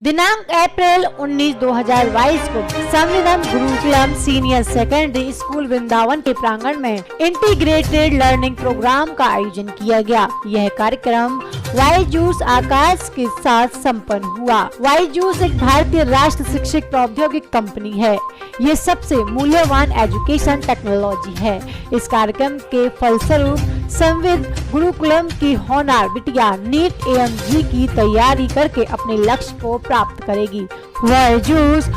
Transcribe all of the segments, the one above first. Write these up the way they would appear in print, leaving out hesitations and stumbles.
दिनांक अप्रैल 19, 2022 को संविधान Gurukulam senior secondary school Vrindavan के प्रांगण में इंटीग्रेटेड लर्निंग प्रोग्राम का आयोजन किया गया। यह कार्यक्रम वाईजूस आकाश के साथ संपन्न हुआ। वाईजूस एक भारतीय राष्ट्र शिक्षक प्रौद्योगिक कंपनी है। ये सबसे मूल्यवान एजुकेशन टेक्नोलॉजी है। इस कार्यक्रम के फलस्वरूप संविद गुरुकुलम की होनहार बिटिया नीट एएमजी की तैयारी करके अपने लक्ष्य को प्राप्त करेगी। वाईजूस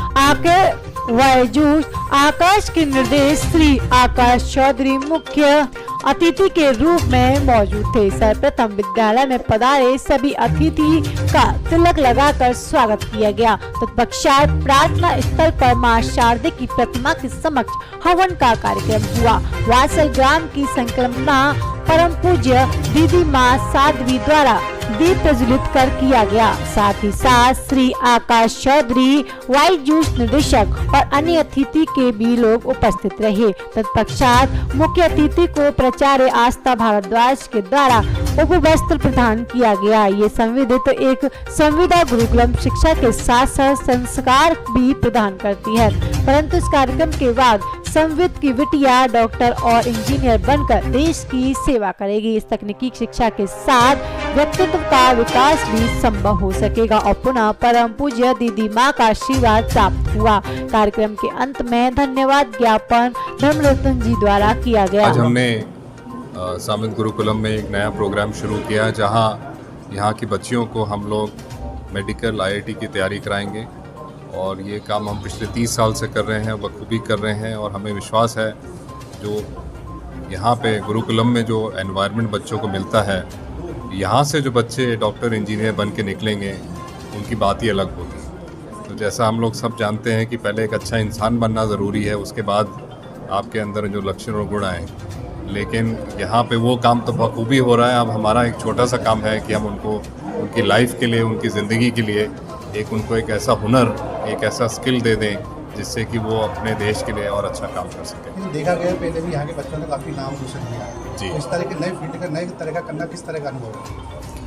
आकाश के निर्देश श्री आकाश चौधरी मुख्य अतिथि के रूप में मौजूद थे। सर्वप्रथम विद्यालय में पधारे सभी अतिथि का तिलक लगाकर स्वागत किया गया। तत्पश्चात प्रार्थना स्थल पर मां शारदे की प्रतिमा के समक्ष हवन का कार्यक्रम हुआ। वासल ग्राम की संकल्पना परम पूज्य दीदी मां साध्वी द्वारा दीप प्रज्वलित कर किया गया। साथ ही साथ श्री आकाश चौधरी वाईजूस निदेशक और अन्य अतिथि के भी लोग उपस्थित रहे। तत्पश्चात मुख्य अतिथि को प्राचार्य आस्था भारद्वाज के द्वारा उपवस्त्र प्रदान किया गया। ये संविदित एक संविदा गुरुकुलम शिक्षा के साथ साथ संस्कार भी प्रदान करती है। परंतु इस कार्यक्रम के बाद संविद की बिटिया डॉक्टर और इंजीनियर बनकर देश की सेवा करेगी। इस तकनीकी शिक्षा के साथ व्यक्तित्व का विकास भी संभव हो सकेगा और पुनः परम पूज्य दीदी माँ का आशीर्वाद प्राप्त हुआ। कार्यक्रम के अंत में धन्यवाद ज्ञापन धर्मरत्न जी द्वारा किया गया। आज हमने संविद गुरुकुलम में एक नया प्रोग्राम शुरू किया, जहां यहाँ की बच्चियों को हम लोग मेडिकल आईआईटी की तैयारी कराएंगे और ये काम हम पिछले 30 साल से कर रहे हैं, बखूबी कर रहे हैं। और हमें विश्वास है जो यहाँ पे गुरुकुलम में जो एनवायरनमेंट बच्चों को मिलता है, यहाँ से जो बच्चे डॉक्टर इंजीनियर बन के निकलेंगे उनकी बात ही अलग होगी। तो जैसा हम लोग सब जानते हैं कि पहले एक अच्छा इंसान बनना ज़रूरी है, उसके बाद आपके अंदर जो लक्षण और गुण आए, लेकिन यहाँ पे वो काम तो बखूबी हो रहा है। अब हमारा एक छोटा सा काम है कि हम उनको उनकी लाइफ के लिए, उनकी ज़िंदगी के लिए उनको एक ऐसा हुनर, एक ऐसा स्किल दे दें जिससे कि वो अपने देश के लिए और अच्छा काम कर सकें। देखा गया पहले भी यहाँ के बच्चों ने काफ़ी नाम रोशन किया जी। तो इस तरह के नए फील्ड का नए तरह का करना किस तरह का अनुभव है?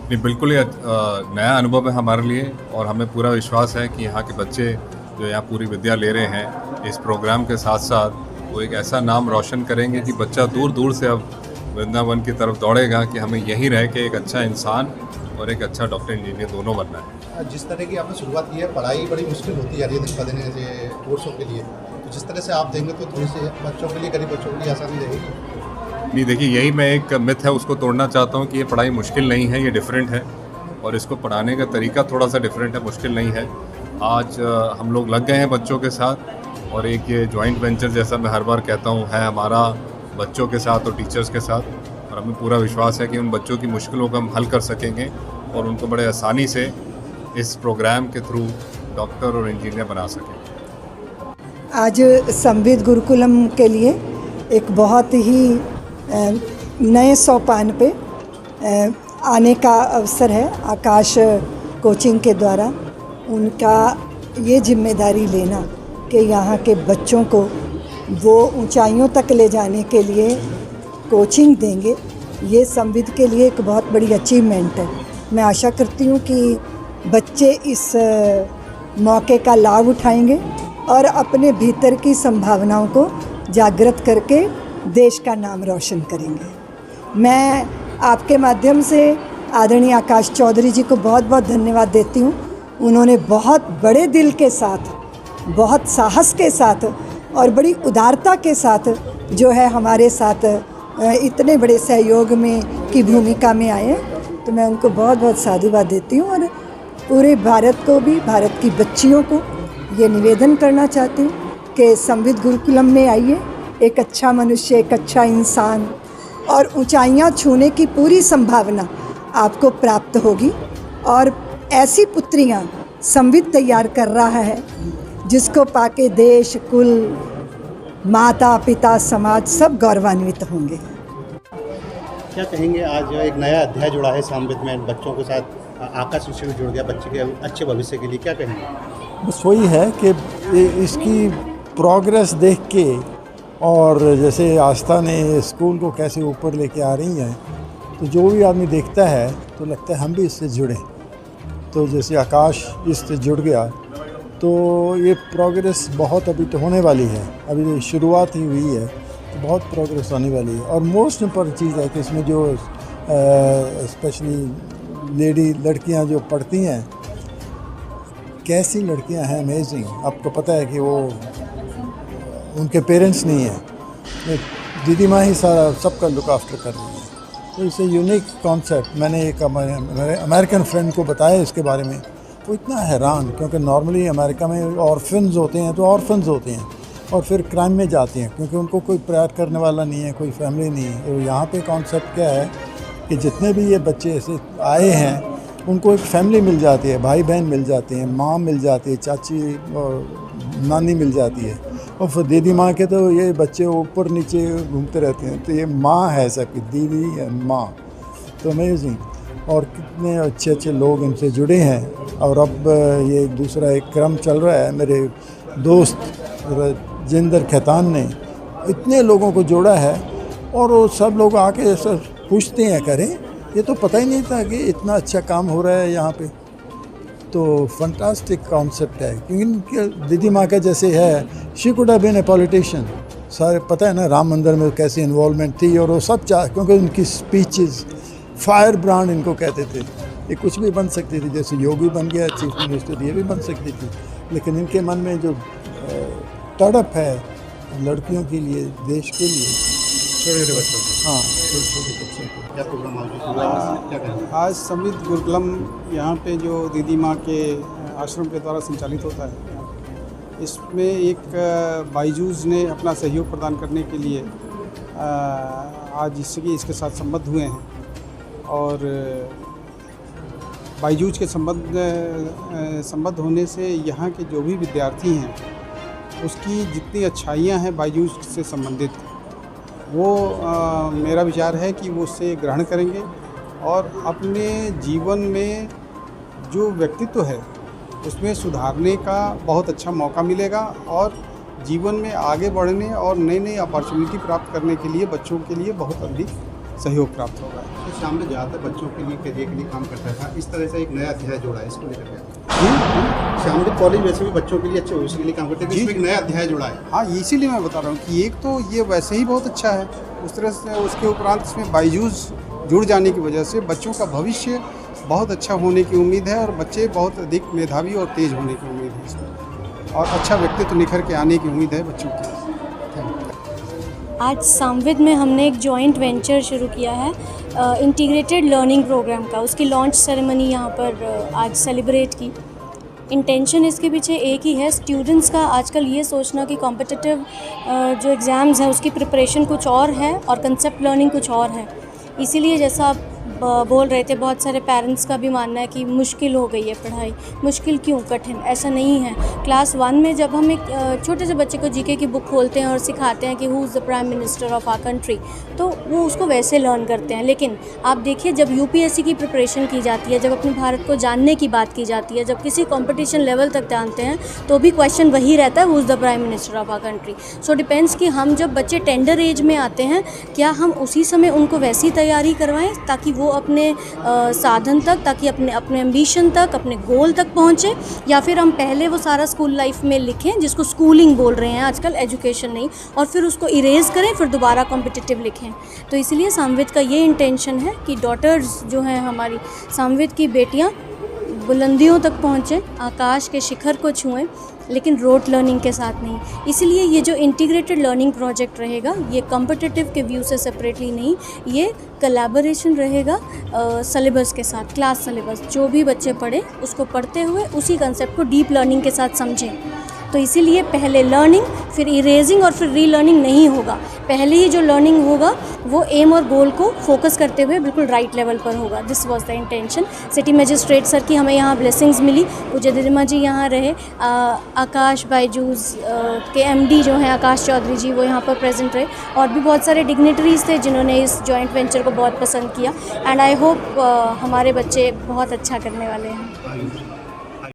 नहीं, बिल्कुल ये नया अनुभव है हमारे लिए और हमें पूरा विश्वास है कि यहाँ के बच्चे जो यहाँ पूरी विद्या ले रहे हैं, इस प्रोग्राम के साथ साथ वो एक ऐसा नाम रोशन करेंगे कि बच्चा दूर दूर से अब वृंदावन की तरफ दौड़ेगा कि हमें यहीं रह के एक अच्छा इंसान और एक अच्छा डॉक्टर इंजीनियर दोनों बनना है। जिस तरह की आपने शुरुआत की है, पढ़ाई बड़ी मुश्किल होती जा रही है दिन ब दिन से कोर्सों के लिए, तो जिस तरह से आप देंगे तो थोड़ी सी बच्चों के लिए, गरीब बच्चों के लिए आसानी रहेगी। नहीं, देखिए, यही मैं एक मिथ है उसको तोड़ना चाहता हूँ कि ये पढ़ाई मुश्किल नहीं है, ये डिफरेंट है और इसको पढ़ाने का तरीका थोड़ा सा डिफरेंट है, मुश्किल नहीं है। आज हम लोग लग गए हैं बच्चों के साथ और एक ये जॉइंट वेंचर जैसा मैं हर बार कहता हूँ है हमारा बच्चों के साथ और टीचर्स के साथ, और हमें पूरा विश्वास है कि उन बच्चों की मुश्किलों को हम हल कर सकेंगे और उनको बड़े आसानी से इस प्रोग्राम के थ्रू डॉक्टर और इंजीनियर बना सकें। आज संविद गुरुकुलम के लिए एक बहुत ही नए सोपान पे आने का अवसर है। आकाश कोचिंग के द्वारा उनका ये जिम्मेदारी लेना कि यहाँ के बच्चों को वो ऊंचाइयों तक ले जाने के लिए कोचिंग देंगे, ये संविद के लिए एक बहुत बड़ी अचीवमेंट है। मैं आशा करती हूँ कि बच्चे इस मौके का लाभ उठाएंगे और अपने भीतर की संभावनाओं को जागृत करके देश का नाम रोशन करेंगे। मैं आपके माध्यम से आदरणीय आकाश चौधरी जी को बहुत बहुत धन्यवाद देती हूँ। उन्होंने बहुत बड़े दिल के साथ, बहुत साहस के साथ और बड़ी उदारता के साथ जो है हमारे साथ इतने बड़े सहयोग में की भूमिका में आए, तो मैं उनको बहुत बहुत साधुवाद देती हूँ और पूरे भारत को भी, भारत की बच्चियों को ये निवेदन करना चाहती हूँ कि संविद गुरुकुलम में आइए, एक अच्छा मनुष्य, एक अच्छा इंसान और ऊंचाइयाँ छूने की पूरी संभावना आपको प्राप्त होगी। और ऐसी पुत्रियाँ संविद तैयार कर रहा है जिसको पाके देश, कुल, माता पिता, समाज सब गौरवान्वित होंगे। क्या कहेंगे, आज एक नया अध्याय जुड़ा है संविद में, बच्चों के साथ आकाश इंस्टीट्यूट जुड़ गया बच्चे के अच्छे भविष्य के लिए, क्या कहेंगे? बस वही है कि इसकी प्रोग्रेस देख के और जैसे आस्था ने स्कूल को कैसे ऊपर लेके आ रही हैं, तो जो भी आदमी देखता है तो लगता है हम भी इससे जुड़ें। तो जैसे आकाश इससे जुड़ गया तो ये प्रोग्रेस बहुत अभी तो होने वाली है, अभी तो शुरुआत ही हुई है, तो बहुत प्रोग्रेस होने वाली है। और मोस्ट इम्पोर्टेंट चीज़ है कि इसमें जो स्पेशली लड़कियां जो पढ़ती हैं, कैसी लड़कियां हैं, अमेजिंग। आपको पता है कि वो उनके पेरेंट्स नहीं हैं, दीदी माँ ही सारा सबका लुक आफ्टर कर रही है। तो इसे यूनिक कॉन्सेप्ट मैंने एक अमेरिकन फ्रेंड को बताया इसके बारे में, वो इतना हैरान, क्योंकि नॉर्मली अमेरिका में ऑर्फन्स होते हैं तो ऑर्फन्स होते हैं और फिर क्राइम में जाते हैं क्योंकि उनको कोई प्यार करने वाला नहीं है, कोई फैमिली नहीं है। तो यहाँ पे कॉन्सेप्ट क्या है कि जितने भी ये बच्चे ऐसे आए हैं उनको एक फैमिली मिल जाती है, भाई बहन मिल जाते हैं, माँ मिल जाती है, चाची और नानी मिल जाती है। और फिर दीदी माँ के तो ये बच्चे ऊपर नीचे घूमते रहते हैं, तो ये माँ है सबकी, दीदी है माँ। तो अमेजिंग, और कितने अच्छे अच्छे लोग इनसे जुड़े हैं। और अब ये दूसरा एक क्रम चल रहा है, मेरे दोस्त जिंदर खैतान ने इतने लोगों को जोड़ा है और वो सब लोग आके सब पूछते हैं, करें ये तो पता ही नहीं था कि इतना अच्छा काम हो रहा है यहाँ पे। तो फंटास्टिक कॉन्सेप्ट है, क्योंकि दीदी माँ का जैसे है, she could have been a politician, सारे पता है ना राम मंदिर में कैसी इन्वॉल्वमेंट थी, और वो सब क्योंकि उनकी स्पीचेस फायर ब्रांड इनको कहते थे, ये कुछ भी बन सकती थी, जैसे योगी बन गया चीफ मिनिस्टर, ये भी बन सकती थी। लेकिन इनके मन में जो तड़प है लड़कियों के लिए, देश के लिए, छोटे बच्चों को, हाँ छोटे बच्चों को, क्या प्रोग्राम आज क्या करें? आज संवित गुरुकुलम यहाँ पे जो दीदी माँ के आश्रम के द्वारा संचालित होता है, इसमें एक बायजूस ने अपना सहयोग प्रदान करने के लिए आज इसके साथ संबद्ध हुए हैं। और बायजूस के संबद्ध होने से यहाँ के जो भी विद्यार्थी हैं उसकी जितनी अच्छाइयाँ हैं बायजूस से संबंधित, वो मेरा विचार है कि वो उससे ग्रहण करेंगे और अपने जीवन में जो व्यक्तित्व है उसमें सुधारने का बहुत अच्छा मौका मिलेगा और जीवन में आगे बढ़ने और नई नई अपॉर्चुनिटी प्राप्त करने के लिए बच्चों के लिए बहुत अधिक सहयोग प्राप्त होगा। तो सामने ज़्यादातर बच्चों के लिए करियर के लिए काम करता था, इस तरह से एक नया अध्याय जोड़ा है, इसको लेकर शामली कॉलेज वैसे भी बच्चों के लिए अच्छे भविष्य के लिए काम करते हैं, इसमें एक नया अध्याय जुड़ा है। हाँ, इसीलिए मैं बता रहा हूँ कि एक तो ये वैसे ही बहुत अच्छा है, उस तरह से उसके उपरांत इसमें बायजूस जुड़ जाने की वजह से बच्चों का भविष्य बहुत अच्छा होने की उम्मीद है और बच्चे बहुत अधिक मेधावी और तेज होने की उम्मीद है इसमें, और अच्छा व्यक्तित्व निखर के आने की उम्मीद है बच्चों की। आज सामविद में हमने एक जॉइंट वेंचर शुरू किया है इंटीग्रेटेड लर्निंग प्रोग्राम का। उसकी लॉन्च सेरेमनी यहाँ पर आज सेलिब्रेट की। इंटेंशन इसके पीछे एक ही है, स्टूडेंट्स का आजकल ये सोचना कि कॉम्पिटिटिव जो एग्ज़ाम्स हैं उसकी प्रिपरेशन कुछ और है और कंसेप्ट लर्निंग कुछ और है। इसीलिए जैसा आप बोल रहे थे, बहुत सारे पेरेंट्स का भी मानना है कि मुश्किल हो गई है पढ़ाई। मुश्किल क्यों, कठिन ऐसा नहीं है। क्लास 1 में जब हम एक छोटे से बच्चे को जीके की बुक खोलते हैं और सिखाते हैं कि who is the prime minister of our country, तो वो उसको वैसे लर्न करते हैं। लेकिन आप देखिए, जब यूपीएससी की प्रिपरेशन की जाती है, जब अपने भारत को जानने की बात की जाती है, जब किसी कॉम्पिटिशन लेवल तक जानते हैं, तो भी क्वेश्चन वही रहता है, who is the prime minister of our country. So depends कि हम जब बच्चे टेंडर एज में आते हैं, क्या हम उसी समय उनको वैसी तैयारी करवाएं ताकि वो अपने साधन तक, ताकि अपने एम्बिशन तक, अपने गोल तक पहुँचे, या फिर हम पहले वो सारा स्कूल लाइफ में लिखें, जिसको स्कूलिंग बोल रहे हैं आजकल, एजुकेशन नहीं, और फिर उसको इरेज करें, फिर दोबारा कॉम्पिटिटिव लिखें। तो इसलिए सामविद का ये इंटेंशन है कि डॉटर्स जो हैं हमारी, सामविद की बेटियाँ बुलंदियों तक पहुँचें, आकाश के शिखर को छुएं, लेकिन रोट लर्निंग के साथ नहीं। इसलिए ये जो इंटीग्रेटेड लर्निंग प्रोजेक्ट रहेगा, ये कॉम्पिटिटिव के व्यू से सेपरेटली नहीं, ये कोलैबोरेशन रहेगा सिलेबस के साथ। क्लास सिलेबस जो भी बच्चे पढ़ें उसको पढ़ते हुए उसी कंसेप्ट को डीप लर्निंग के साथ समझें। तो इसीलिए पहले लर्निंग, फिर इरेजिंग और फिर रीलर्निंग नहीं होगा। पहले ही जो लर्निंग होगा वो एम और गोल को फोकस करते हुए बिल्कुल राइट लेवल पर होगा। This was the intention. City magistrate sir की हमें यहाँ ब्लेसिंग्स मिली, पूज्य दीदिमा जी यहाँ रहे, आकाश बायजूस के एमडी जो हैं आकाश चौधरी जी, वो यहाँ पर प्रेजेंट रहे, और भी बहुत सारे डिग्नेटरीज थे जिन्होंने इस जॉइंट वेंचर को बहुत पसंद किया। एंड आई होप हमारे बच्चे बहुत अच्छा करने वाले हैं।